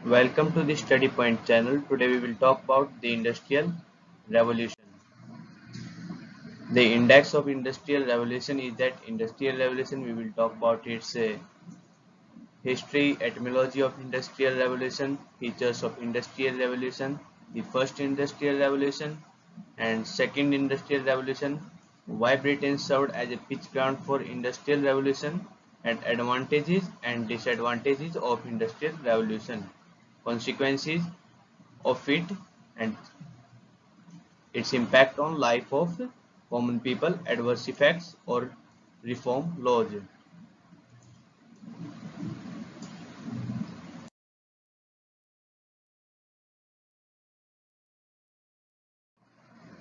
Welcome to the Study Point channel. Today we will talk about the Industrial Revolution. The index of Industrial Revolution is that Industrial Revolution. We will talk about its history, etymology of Industrial Revolution, features of Industrial Revolution, the first Industrial Revolution and second Industrial Revolution, why Britain served as a pitch ground for Industrial Revolution, and advantages and disadvantages of Industrial Revolution, consequences of it and its impact on life of common people, adverse effects or reform laws.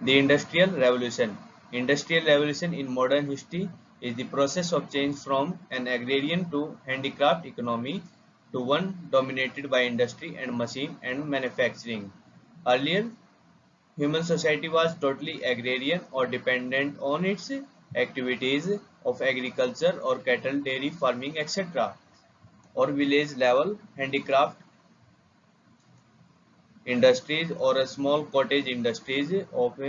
The Industrial Revolution. Industrial Revolution in modern history is the process of change from an agrarian to handicraft economy to one dominated by industry and machine and manufacturing. Earlier, human society was totally agrarian or dependent on its activities of agriculture or cattle, dairy farming, etc., or village level handicraft industries or a small cottage industries of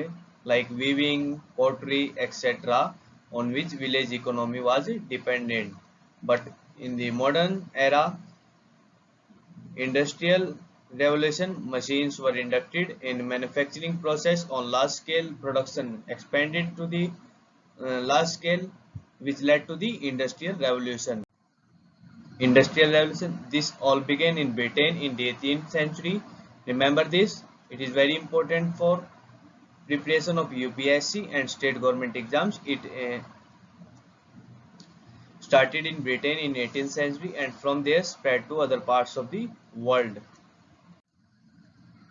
like weaving, pottery, etc., on which village economy was dependent. But in the modern era, industrial revolution, machines were inducted in manufacturing process on large scale production expanded to the large scale, which led to the industrial revolution. Industrial Revolution. This all began in Britain in the 18th century. Remember this. It is very important for preparation of UPSC and state government exams. It started in Britain in 18th century and from there spread to other parts of the world.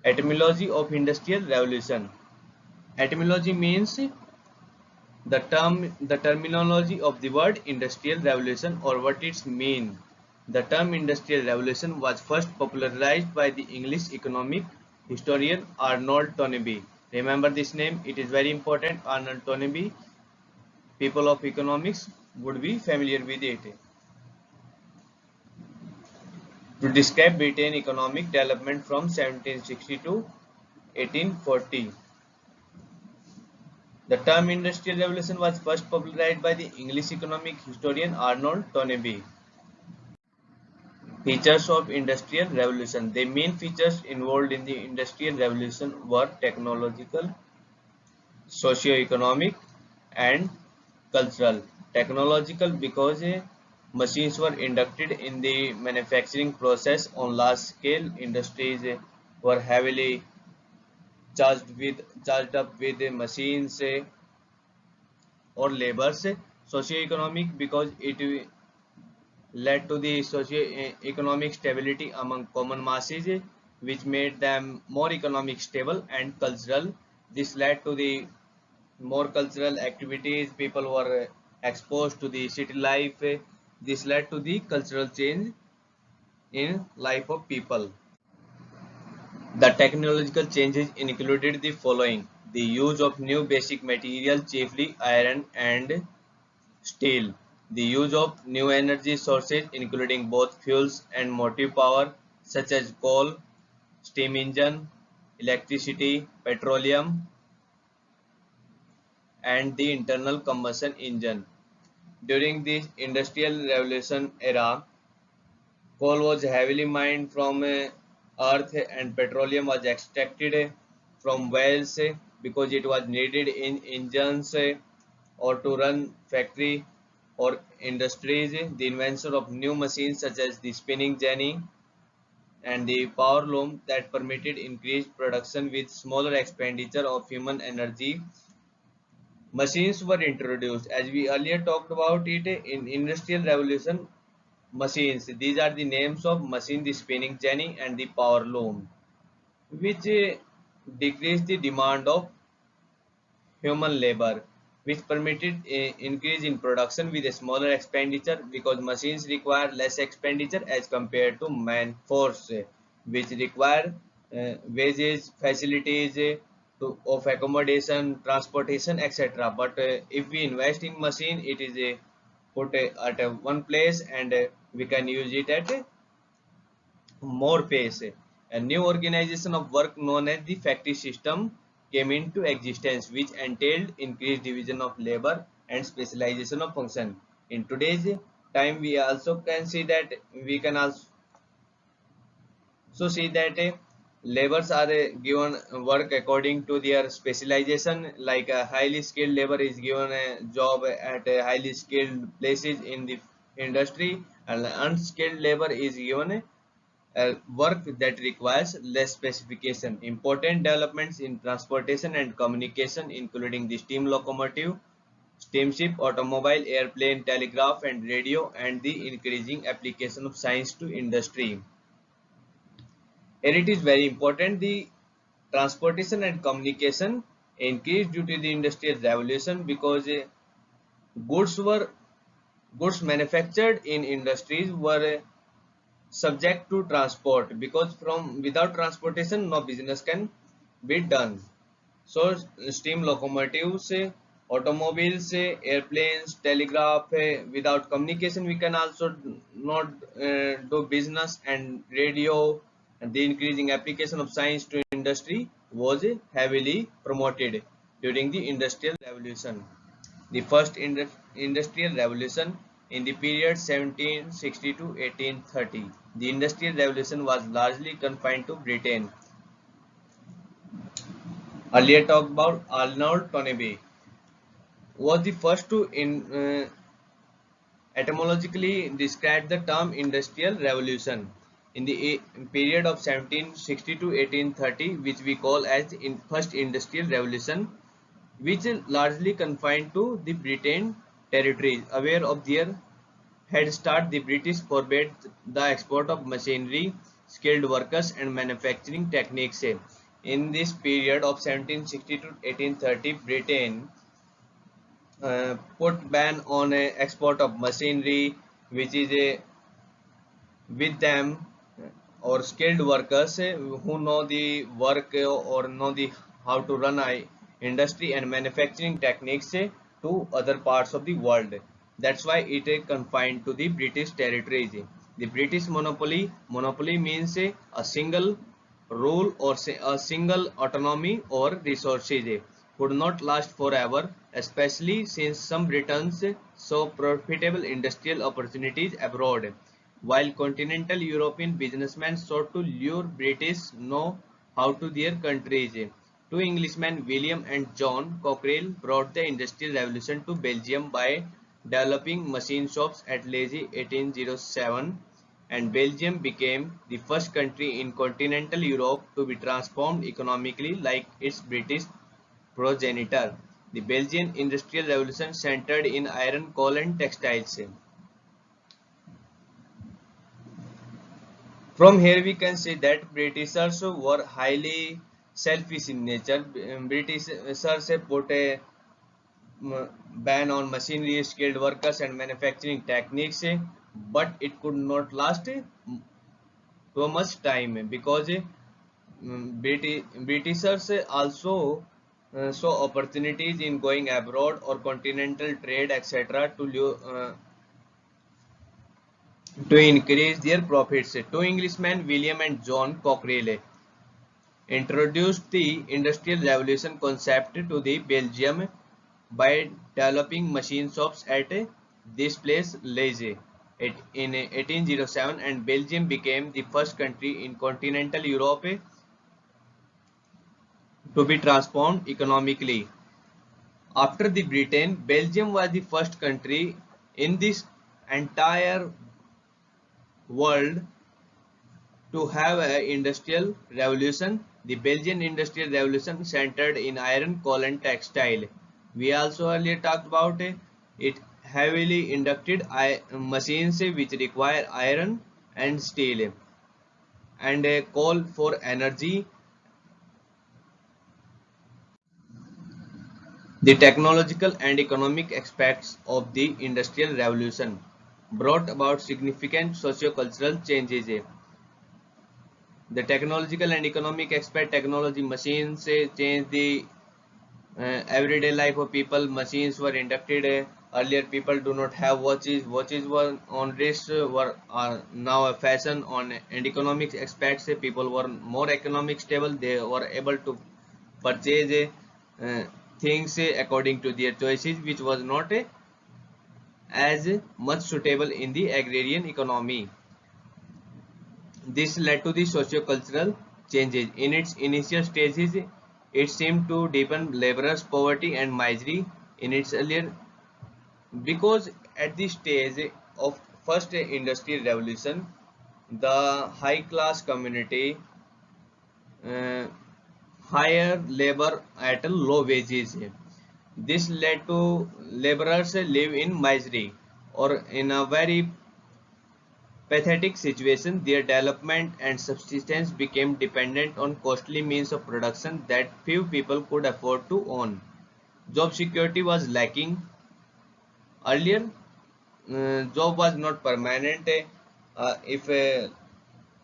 Etymology of Industrial Revolution. Etymology means the terminology of the word industrial revolution or what it means. The term industrial revolution was first popularized by the English economic historian Arnold Toynbee. Remember this name, it is very important. Arnold Toynbee, people of economics would be familiar with it. To describe Britain economic development from 1760 to 1840. The term Industrial Revolution was first popularized by the English economic historian Arnold Toynbee. Features of Industrial Revolution. The main features involved in the Industrial Revolution were technological, socio-economic, and cultural. Technological because machines were inducted in the manufacturing process on large scale. Industries were heavily charged up with machines or labors. Socio-economic because it led to the socio-economic stability among common masses, which made them more economic stable, and cultural. This led to the more cultural activities. People were exposed to the city life. This led to the cultural change in life of people. The technological changes included the following: the use of new basic material, chiefly iron and steel, the use of new energy sources including both fuels and motive power such as coal, steam engine, electricity, petroleum, and the internal combustion engine. During the Industrial Revolution era, coal was heavily mined from earth and petroleum was extracted from wells because it was needed in engines or to run factory or industries. The invention of new machines such as the spinning jenny and the power loom that permitted increased production with smaller expenditure of human energy. Machines were introduced as we earlier talked about it in Industrial Revolution. Machines, these are the names of machine: the spinning jenny and the power loom, which decreased the demand of human labor, which permitted a increase in production with a smaller expenditure because machines require less expenditure as compared to man force, which require wages, facilities of accommodation, transportation, etc. But if we invest in machine, it is put at one place and we can use it at more pace. A new organization of work known as the factory system came into existence, which entailed increased division of labor and specialization of function. In today's time, we also can see that we can also see that laborers are given work according to their specialization. Like a highly skilled labor is given a job at a highly skilled places in the industry, and unskilled labor is given work that requires less specification. Important developments in transportation and communication, including the steam locomotive, steamship, automobile, airplane, telegraph, and radio, and the increasing application of science to industry. And it is very important the transportation and communication increased due to the industrial revolution, because goods were goods manufactured in industries were subject to transport, because from without transportation no business can be done. So steam locomotives, automobiles, airplanes, telegraph, without communication we can also not do business. And radio and the increasing application of science to industry was heavily promoted during the industrial revolution. The first industrial revolution in the period 1760 to 1830. The industrial revolution was largely confined to Britain. Earlier talked about Arnold Toynbee was the first to etymologically describe the term industrial revolution. In the period of 1760 to 1830, which we call as the first industrial revolution, which is largely confined to the Britain territories. Aware of their head start, the British forbade the export of machinery, skilled workers, and manufacturing techniques. In this period of 1760 to 1830, Britain put ban on export of machinery, which is with them or skilled workers who know the work or know the how to run a industry and manufacturing techniques to other parts of the world. That's why it is confined to the British territories. The British monopoly means a single rule or say a single autonomy or resources could not last forever, especially since some Britons saw profitable industrial opportunities abroad, while continental European businessmen sought to lure British know-how to their countries. Two Englishmen, William and John Cockerill, brought the Industrial Revolution to Belgium by developing machine shops at Liège 1807, and Belgium became the first country in continental Europe to be transformed economically like its British progenitor. The Belgian Industrial Revolution centered in iron, coal and textiles. From here we can see that Britishers were highly selfish in nature. Britishers put a ban on machinery, skilled workers and manufacturing techniques, but it could not last too much time, because Britishers also saw opportunities in going abroad or continental trade, etc., to increase their profits. Two Englishmen, William and John Cockerill, introduced the Industrial Revolution concept to the Belgium by developing machine shops at this place Liège in 1807, and Belgium became the first country in continental Europe to be transformed economically. After the Britain, Belgium was the first country in this entire world to have an industrial revolution. The Belgian industrial revolution centered in iron, coal and textile. We also earlier talked about it heavily inducted machines which require iron and steel and coal for energy. The technological and economic aspects of the industrial revolution brought about significant socio-cultural changes. The technological and economic aspect, technology machines changed the everyday life of people. Machines were inducted Earlier people do not have watches. Watches were on wrist were are now a fashion on and economic aspects. People were more economic stable. They were able to purchase things according to their choices, which was not as much suitable in the agrarian economy. This led to the socio-cultural changes. In its initial stages, it seemed to deepen laborers' poverty and misery in its earlier, because at the stage of first industrial revolution, the high class community uh, higher labor at low wages. This led to laborers live in misery or in a very pathetic situation. Their development and subsistence became dependent on costly means of production that few people could afford to own. Job security was lacking. Earlier, job was not permanent. If a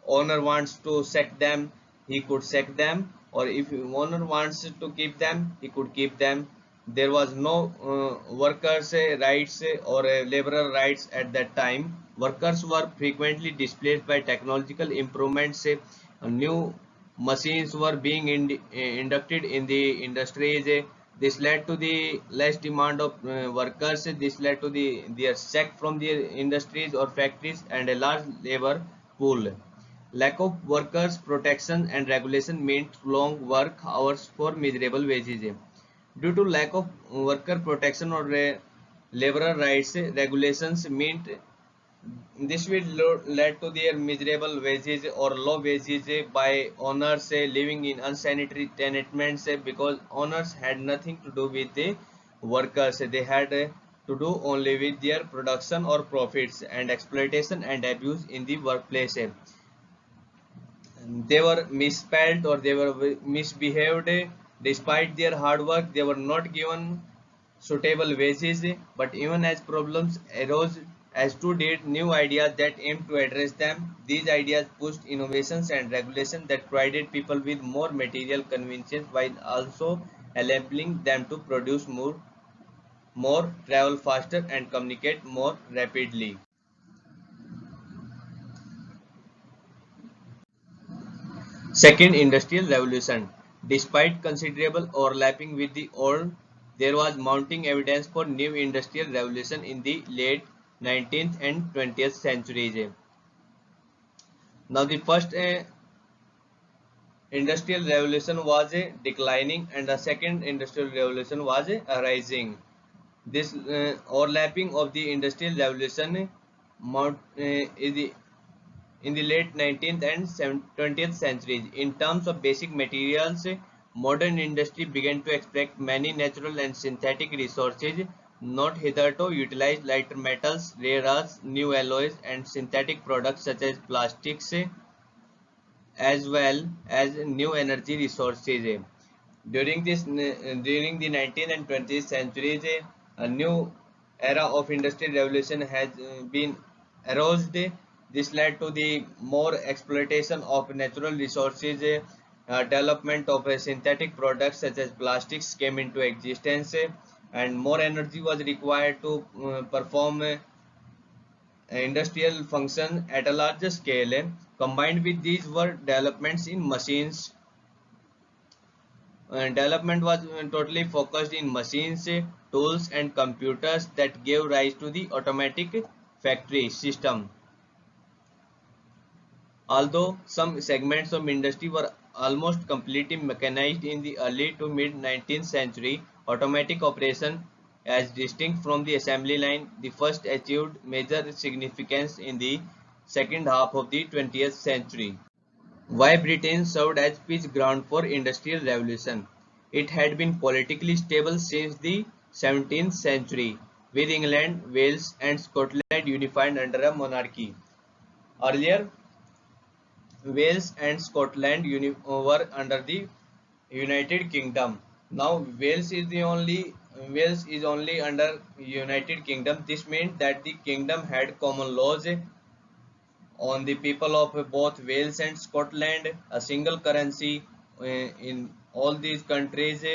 owner wants to sack them, he could sack them, or if owner wants to keep them, he could keep them. There was no workers rights or laborer rights at that time. Workers were frequently displaced by technological improvements. New machines were being inducted in the industries. This led to the less demand of workers. This led to their sack from the industries or factories and a large labor pool. Lack of workers' protection and regulation meant long work hours for miserable wages. Due to lack of worker protection or laborer rights, regulations meant this will lead to their miserable wages or low wages by owners living in unsanitary tenements, because owners had nothing to do with the workers. They had to do only with their production or profits, and exploitation and abuse in the workplace. They were misspelled or they were misbehaved. Despite their hard work, they were not given suitable wages. But even as problems arose, as to date, new ideas that aimed to address them. These ideas pushed innovations and regulation that provided people with more material convenience while also enabling them to produce more, travel faster, and communicate more rapidly. Second Industrial Revolution. Despite considerable overlapping with the old, there was mounting evidence for new industrial revolution in the late 19th and 20th centuries. Now the first industrial revolution was declining and the second industrial revolution was arising. This overlapping of the industrial revolution is in the late 19th and 20th centuries. In terms of basic materials, modern industry began to extract many natural and synthetic resources not hitherto utilized: lighter metals, rare earths, new alloys, and synthetic products such as plastics, as well as new energy resources. During the 19th and 20th centuries, a new era of industrial revolution has been aroused. This led to the more exploitation of natural resources. Development of synthetic products such as plastics came into existence, and more energy was required to perform industrial function at a larger scale. Combined with these were developments in machines. Development was totally focused in machines, tools, and computers that gave rise to the automatic factory system. Although some segments of industry were almost completely mechanized in the early to mid 19th century, automatic operation, as distinct from the assembly line, the first achieved major significance in the second half of the 20th century. Why Britain served as pitch ground for industrial revolution? It had been politically stable since the 17th century, with England, Wales, and Scotland unified under a monarchy. Earlier, Wales and Scotland were under the United Kingdom. Now Wales is only under United Kingdom. This meant that the kingdom had common laws on the people of both Wales and Scotland, a single currency in all these countries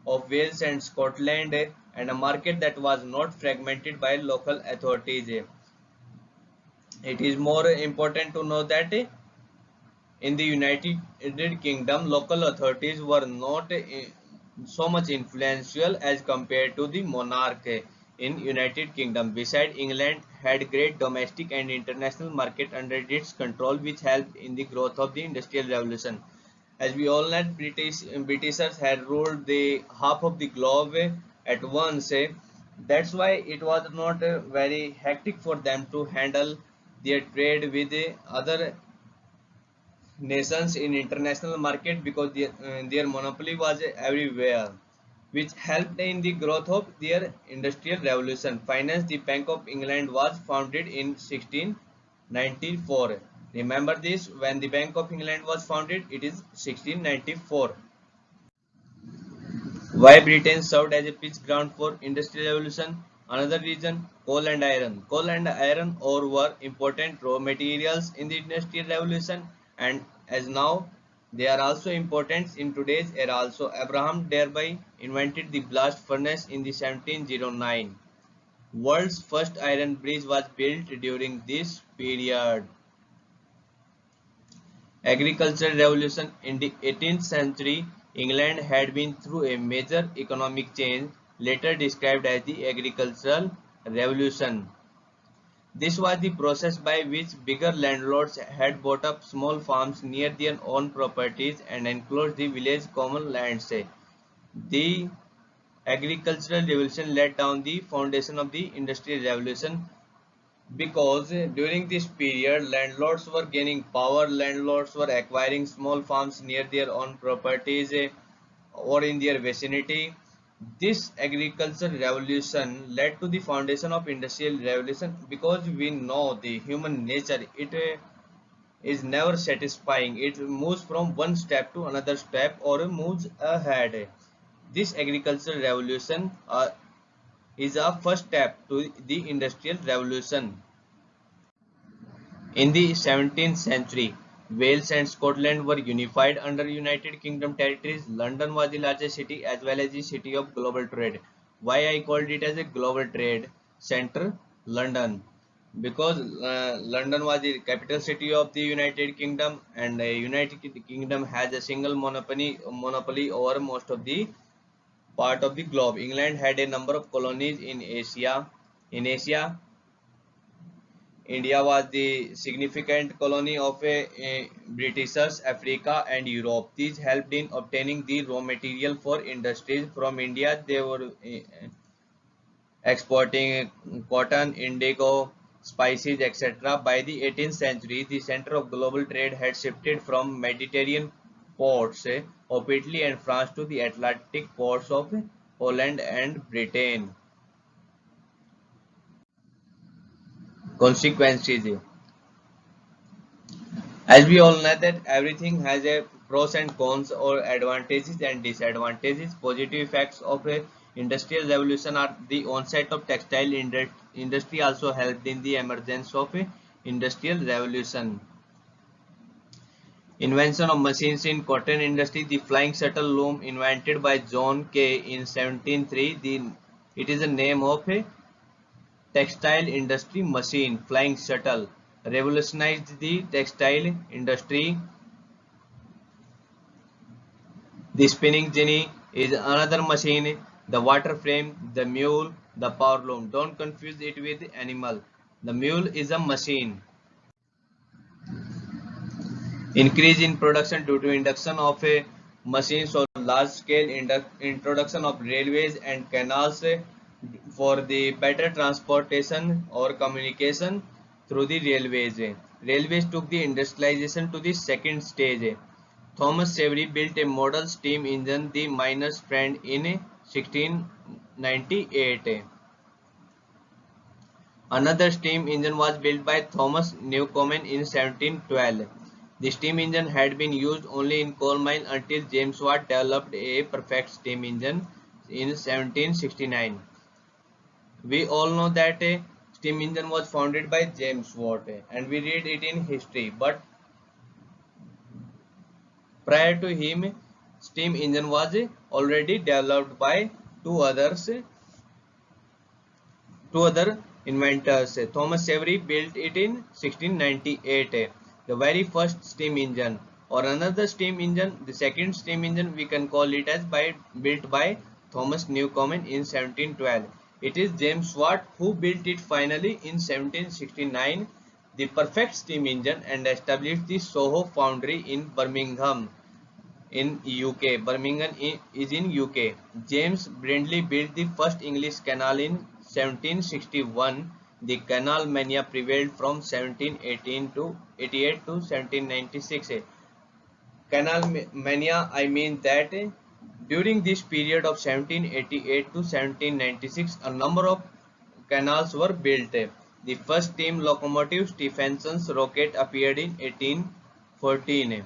of Wales and Scotland. and a market that was not fragmented by local authorities. It is more important to know that in the United Kingdom, local authorities were not so much influential as compared to the monarch in United Kingdom. Besides, England had great domestic and international market under its control, which helped in the growth of the Industrial Revolution. As we all know, Britishers had ruled the half of the globe at once. That's why it was not very hectic for them to handle their trade with other nations in international market because their monopoly was everywhere, which helped in the growth of their industrial revolution. Finance, the Bank of England was founded in 1694. Remember this, when the Bank of England was founded, it is 1694. Why Britain served as a pitch ground for industrial revolution? Another reason, coal and iron. Coal and iron ore were important raw materials in the industrial revolution, and as now they are also important in today's era also. Abraham thereby invented the blast furnace in the 1709. World's first iron bridge was built during this period. Agricultural revolution in the 18th century, England had been through a major economic change, later described as the agricultural revolution. This was the process by which bigger landlords had bought up small farms near their own properties and enclosed the village common lands. The agricultural revolution laid down the foundation of the industrial revolution, because during this period landlords were gaining power, landlords were acquiring small farms near their own properties or in their vicinity. This agricultural revolution led to the foundation of industrial revolution, because we know the human nature, it is never satisfying, it moves from one step to another step or moves ahead. This agricultural revolution is a first step to the industrial revolution. In the 17th century, Wales and Scotland were unified under United Kingdom territories. London was the largest city as well as the city of global trade. Why I called it as a global trade center, London? Because London was the capital city of the United Kingdom, and the United Kingdom has a single monopoly over most of the part of the globe. England had a number of colonies in Asia. In Asia, India was the significant colony of Britishers, Africa and Europe. These helped in obtaining the raw material for industries. From India, they were exporting cotton, indigo, spices, etc. By the 18th century, the center of global trade had shifted from Mediterranean ports of Italy and France to the Atlantic ports of Holland and Britain. Consequences. As we all know that everything has a pros and cons or advantages and disadvantages. Positive effects of a industrial revolution are the onset of textile industry also helped in the emergence of a industrial revolution. Invention of machines in cotton industry. The flying shuttle loom invented by John Kay in 1703. It is a name of a textile industry machine. Flying shuttle revolutionized the textile industry. The spinning jenny is another machine. The water frame, the mule, the power loom. Don't confuse it with animal. The mule is a machine. Increase in production due to induction of a machines or large scale introduction of railways and canals for the better transportation or communication through the railways. Railways took the industrialization to the second stage. Thomas Savery built a model steam engine, the miner's friend, in 1698. Another steam engine was built by Thomas Newcomen in 1712. The steam engine had been used only in coal mine until James Watt developed a perfect steam engine in 1769. We all know that a steam engine was founded by James Watt, and we read it in history. But prior to him, steam engine was already developed by two others. two other inventors. Thomas Savery built it in 1698. The very first steam engine or another steam engine, the second steam engine we can call it as built by Thomas Newcomen in 1712. It is James Watt who built it finally in 1769, the perfect steam engine, and established the Soho foundry in Birmingham in UK. Birmingham is in UK. James Brindley built the first English canal in 1761. The canal mania prevailed from 1718 to 88 to 1796. Canal mania, I mean that during this period of 1788 to 1796, a number of canals were built. The first steam locomotive, Stephenson's Rocket, appeared in 1814.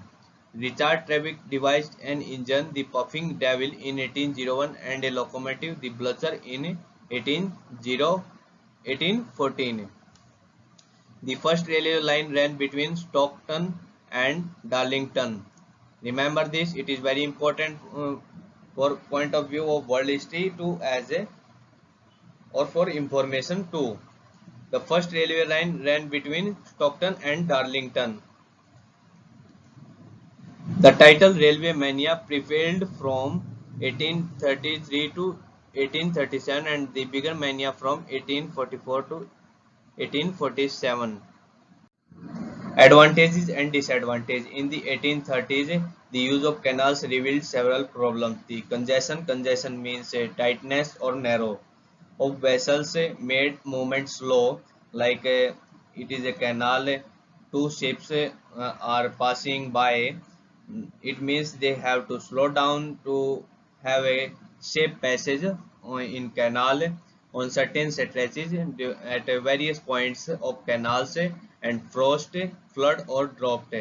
Richard Trevithick devised an engine, the Puffing Devil, in 1801 and a locomotive, the Blucher, in 1814. The first railway line ran between Stockton and Darlington. Remember this, it is very important for point of view of world history too, as a or for information too. The first railway line ran between Stockton and Darlington. The title Railway Mania prevailed from 1833 to 1837 and the Bigger Mania from 1844 to 1847. Advantages and disadvantages. In the 1830s, the use of canals revealed several problems. The congestion means tightness or narrow of vessels made movement slow, like it is a canal, two ships are passing by. It means they have to slow down to have a safe passage in canal on certain stretches at various points of canals and frost, flood or drought.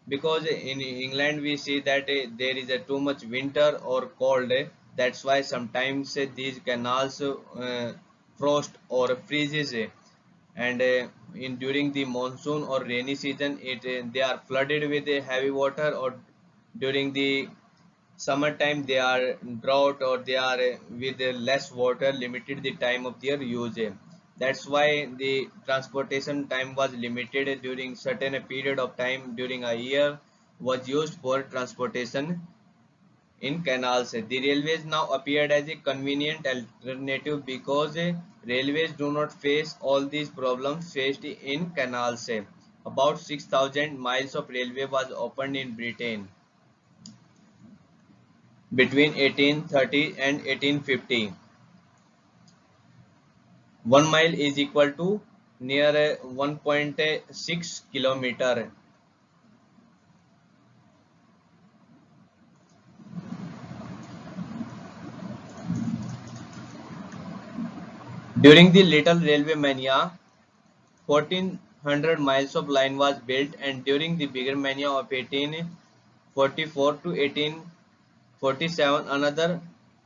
Because in England we see that there is a too much winter or cold. That's why sometimes these canals frost or freezes, and in during the monsoon or rainy season they are flooded with heavy water, or during the summertime they are drought or they are with less water, limited the time of their use. That's why the transportation time was limited. During certain period of time during a year was used for transportation in canals. The railways now appeared as a convenient alternative because railways do not face all these problems faced in canals. About 6,000 miles of railway was opened in Britain between 1830 and 1850. 1 mile is equal to near 1.6 kilometer. During the Little Railway Mania, 1400 miles of line was built, and during the Bigger Mania of 1844 to 1847, another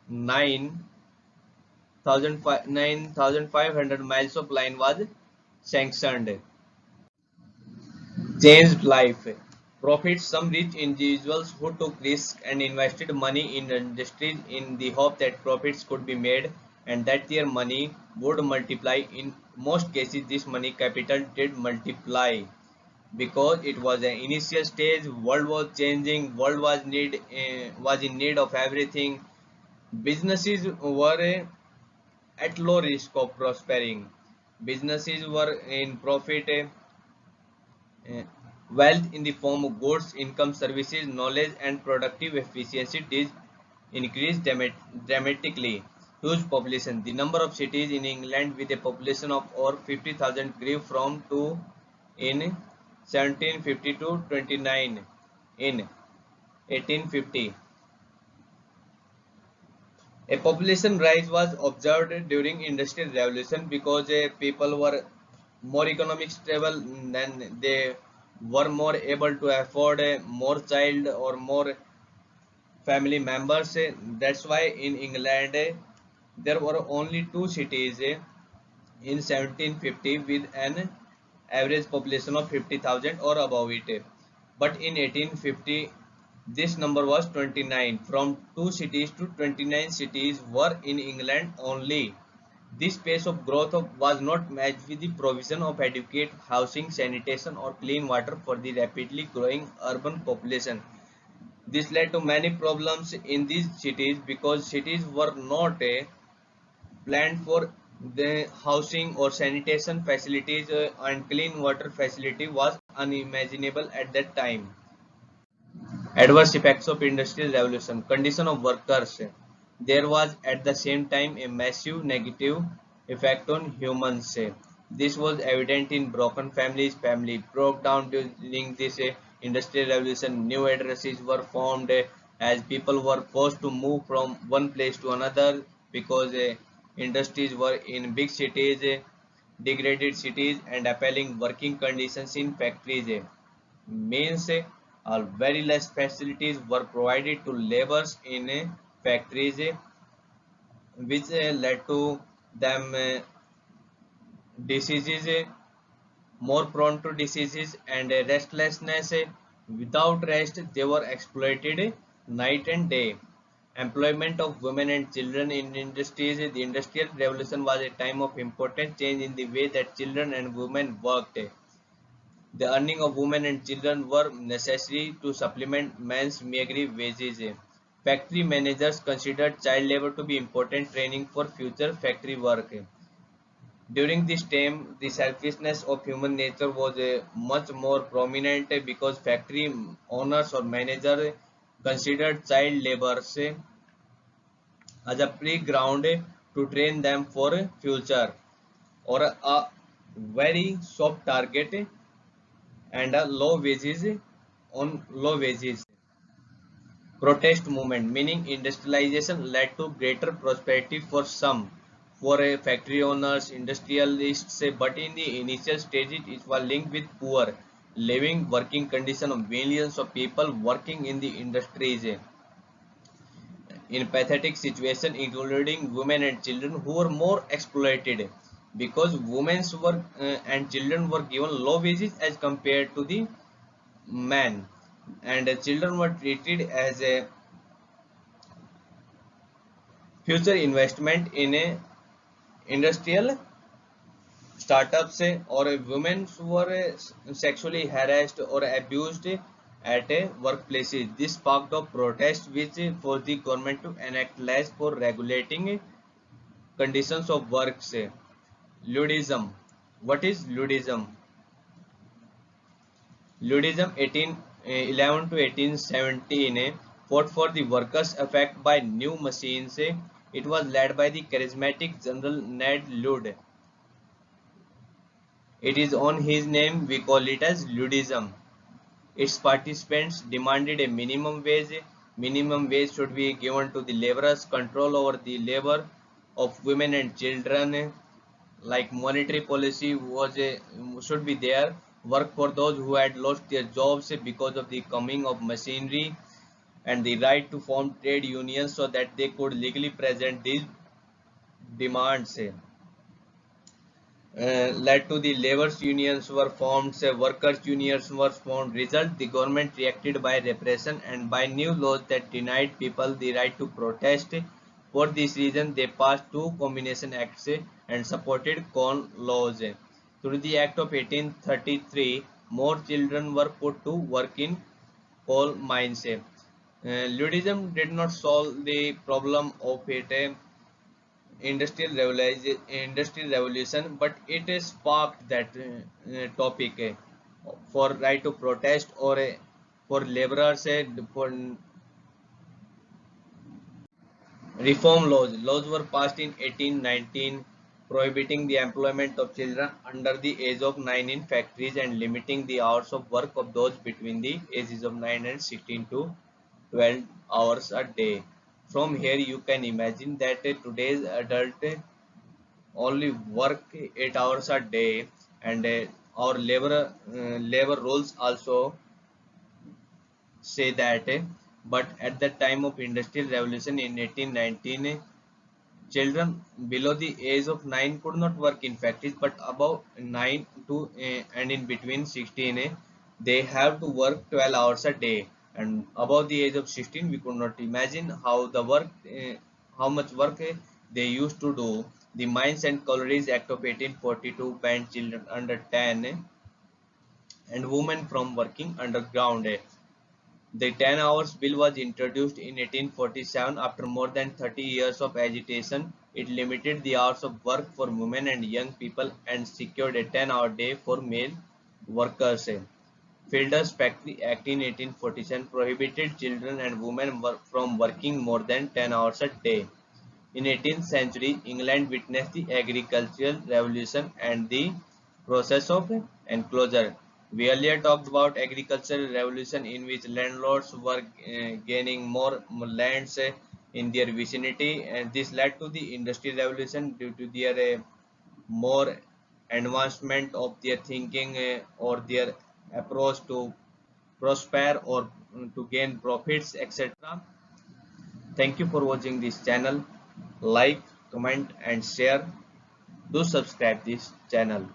9,500 miles of line was sanctioned. Changed life. Profits. Some rich individuals who took risks and invested money in industries in the hope that profits could be made and that their money would multiply. In most cases, this money capital did multiply because it was an initial stage. World was changing. World was in need of everything. Businesses were at low risk of prospering. Businesses were in profit. Wealth in the form of goods, income, services, knowledge, and productive efficiency did increase dramatically. Huge population. The number of cities in England with a population of over 50,000 grew from 2 in 1750 to 29 in 1850. A population rise was observed during Industrial Revolution because people were more economic stable, then they were more able to afford more child or more family members. That's why in England there were only two cities in 1750 with an average population of 50,000 or above it. But in 1850 this number was 29. From two cities to 29 cities were in England only. This pace of growth was not matched with the provision of adequate housing, sanitation, or clean water for the rapidly growing urban population. This led to many problems in these cities because cities were not planned for the housing or sanitation facilities, and clean water facility was unimaginable at that time. Adverse effects of industrial revolution. Condition of workers. There was at the same time a massive negative effect on humans. This was evident in broken families. Family broke down during this industrial revolution. New addresses were formed as people were forced to move from one place to another because industries were in big cities, degraded cities, and appalling working conditions in factories. Means very less facilities were provided to laborers in factories, which led to them diseases, more prone to diseases and restlessness. Without rest, they were exploited night and day. Employment of women and children in industries. The Industrial Revolution was a time of important change in the way that children and women worked. The earning of women and children were necessary to supplement men's meagre wages. Factory managers considered child labor to be important training for future factory work. During this time, the selfishness of human nature was much more prominent because factory owners or managers considered child laborers as a playground to train them for future, or a very soft target and a low wages on low wages. Protest movement, meaning industrialization led to greater prosperity for some, for a factory owners, industrialists, but in the initial stages it was linked with poor living working condition of millions of people working in the industries in pathetic situation, including women and children who were more exploited because women were and children were given low wages as compared to the men, and children were treated as a future investment in a industrial startups, or women were sexually harassed or abused at workplaces. This sparked a protest which forced the government to enact laws for regulating conditions of work. Ludism. What is Ludism? Ludism 1811 to 1817 fought for the workers' affected by new machines. It was led by the charismatic General Ned Ludd. It is on his name we call it as Ludism. Its participants demanded a minimum wage. Minimum wage should be given to the laborers, control over the labor of women and children, like monetary policy was should be there. Work for those who had lost their jobs because of the coming of machinery, and the right to form trade unions so that they could legally present these demands. Led to the labor's unions were formed, say workers unions were formed. Result, the government reacted by repression and by new laws that denied people the right to protest. For this reason, they passed two combination acts and supported corn laws. Through the act of 1833, more children were put to work in coal mines. Ludism did not solve the problem of it industrial revolution, but it sparked that topic for right to protest, or for laborers, for reform laws. Laws were passed in 1819 prohibiting the employment of children under the age of 9 in factories and limiting the hours of work of those between the ages of 9 and 16 to 12 hours a day. From here you can imagine that today's adult only work 8 hours a day, and our labor rules also say that, but at the time of industrial revolution in 1819, children below the age of 9 could not work in factories, but above 9 to and in between 16, they have to work 12 hours a day, and above the age of 16 we could not imagine how the work how much work they used to do. The Mines and Collieries Act of 1842 banned children under 10 and women from working underground. The 10 hours bill was introduced in 1847 after more than 30 years of agitation. It limited the hours of work for women and young people and secured a 10-hour day for male workers. Fielder's Factory Act in 1847 prohibited children and women from working more than 10 hours a day. In 18th century, England witnessed the agricultural revolution and the process of enclosure. We earlier talked about agricultural revolution in which landlords were gaining more lands in their vicinity, and this led to the industrial revolution due to their more advancement of their thinking or their approach to prosper or to gain profits, etc. Thank you for watching this channel. Like, comment and share. Do subscribe this channel.